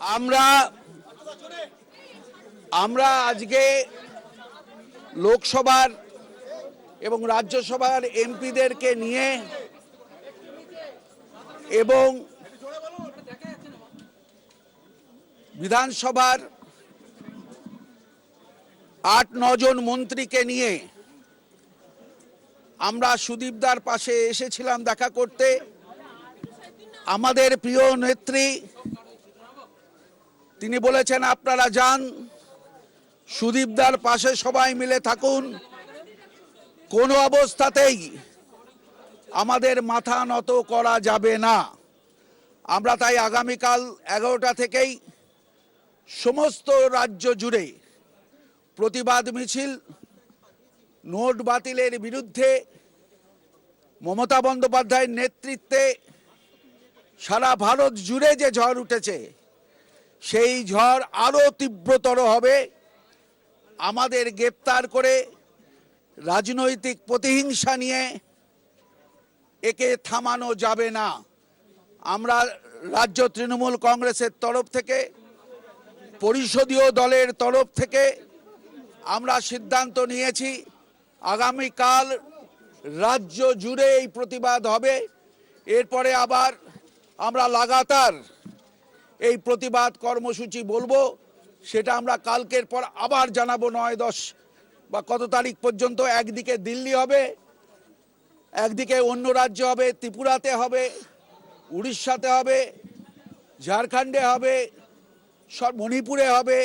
আমরা আমরা আজকে লোকসভার এবং রাজ্যসভার এমপিদেরকে নিয়ে এবং বিধানসভার ৮-৯ জন মন্ত্রীকে নিয়ে আমরা সুদীপদার পাশে এসেছিলাম দেখা করতে। আমাদের প্রিয় নেত্রী তিনি বলেছেন, আপনারা যান, সুদীপদার পাশে সবাই মিলে থাকুন, কোনো অবস্থাতেই আমাদের মাথা নত করা যাবে না। আমরা তাই আগামীকাল 11টা থেকেই সমস্ত রাজ্য জুড়ে প্রতিবাদ মিছিল, নোট বাতিলের বিরুদ্ধে মমতা বন্দ্যোপাধ্যায়ের নেতৃত্বে সারা ভারত জুড়ে যে ঝড় উঠেছে সেই ঝড় আরও তীব্রতর হবে। আমাদের গ্রেপ্তার করে রাজনৈতিক প্রতিহিংসা নিয়ে একে থামানো যাবে না। আমরা রাজ্য তৃণমূল কংগ্রেসের তরফ থেকে, পরিষদীয় দলের তরফ থেকে আমরা সিদ্ধান্ত নিয়েছি আগামীকাল রাজ্য জুড়ে এই প্রতিবাদ হবে। এরপরে আবার আমরা লাগাতার এই প্রতিবাদ কর্মসূচি বলবো, সেটা আমরা কালকের পর আবার জানাবো 9-10 বা কত তারিখ পর্যন্ত। একদিকে দিল্লি হবে, একদিকে অন্য রাজ্য হবে, ত্রিপুরাতে হবে, উড়িষ্যাতে হবে, ঝাড়খণ্ডে হবে, মণিপুরে হবে,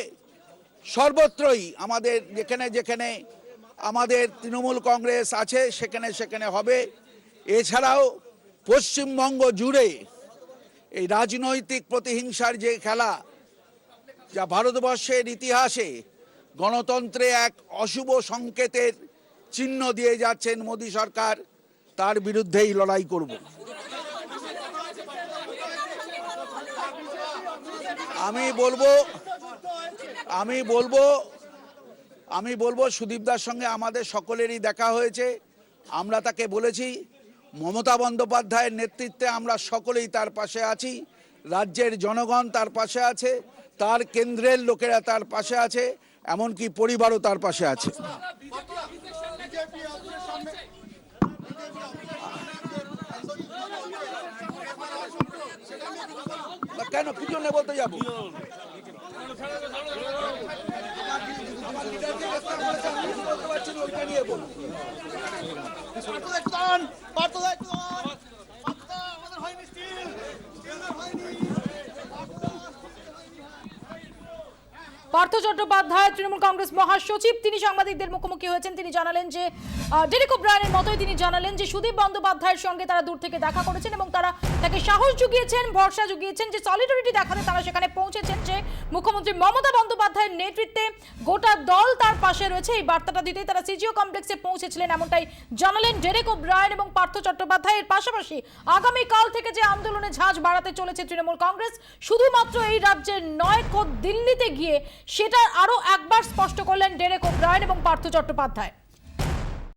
সর্বত্রই আমাদের যেখানে যেখানে আমাদের তৃণমূল কংগ্রেস আছে সেখানে সেখানে হবে। এছাড়াও পশ্চিমবঙ্গ জুড়ে এই রাজনৈতিক প্রতিহিংসার যে খেলা, যা ভারতবর্ষের ইতিহাসে গণতন্ত্রে এক অশুভ সংকেতের চিহ্ন দিয়ে যাচ্ছেন মোদী সরকার, তার বিরুদ্ধেই লড়াই করব। আমি বলবো সুদীপদার সঙ্গে আমাদের সকলেরই দেখা হয়েছে। আমরা তাকে বলেছি মমতা বন্দ্যোপাধ্যায়ের নেতৃত্বে আমরা সকলেই তার পাশে আছি, রাজ্যের জনগণ তার পাশে আছে, তার কেন্দ্রের লোকেরা তার পাশে আছে, এমনকি পরিবারও তার পাশে আছে। কেন কি জন্য বলতে যাবো? পার্থ চট্টোপাধ্যায় তৃণমূল কংগ্রেস মহাসচিব তিনি সাংবাদিকদের মুখোমুখি হয়েছেন। তিনি জানালেন যে ডেরেক ওব্রায়ানের মতোই তিনি জানালেন যে সুদীপ বন্দ্যোপাধ্যায়ের সঙ্গে তারা দূর থেকে দেখা করেছেন এবং তারা তাকে সাহস জুগিয়েছেন, ভরসা জুগিয়েছেন, যে সলিডারিটি দেখাতে তারা সেখানে পৌঁছেছেন, যে মুখ্যমন্ত্রী মমতা বন্দ্যোপাধ্যায়ের নেতৃত্বে গোটা দল তার পাশে রয়েছে। এই বার্তাটা দিতেই তারা সিজিও কমপ্লেক্সে পৌঁছেছিলেন, এমনটাই জানালেন ডেরেক ওব্রায়ান এবং পার্থ চট্টোপাধ্যায়ের। পাশাপাশি আগামীকাল থেকে যে আন্দোলনে ঝাঁজ বাড়াতে চলেছে তৃণমূল কংগ্রেস, শুধুমাত্র এই রাজ্যের নয়, খোদ দিল্লিতে গিয়ে সেটা আরো একবার স্পষ্ট করলেন ডেরেক ওব্রায়ান এবং পার্থ চট্টোপাধ্যায়।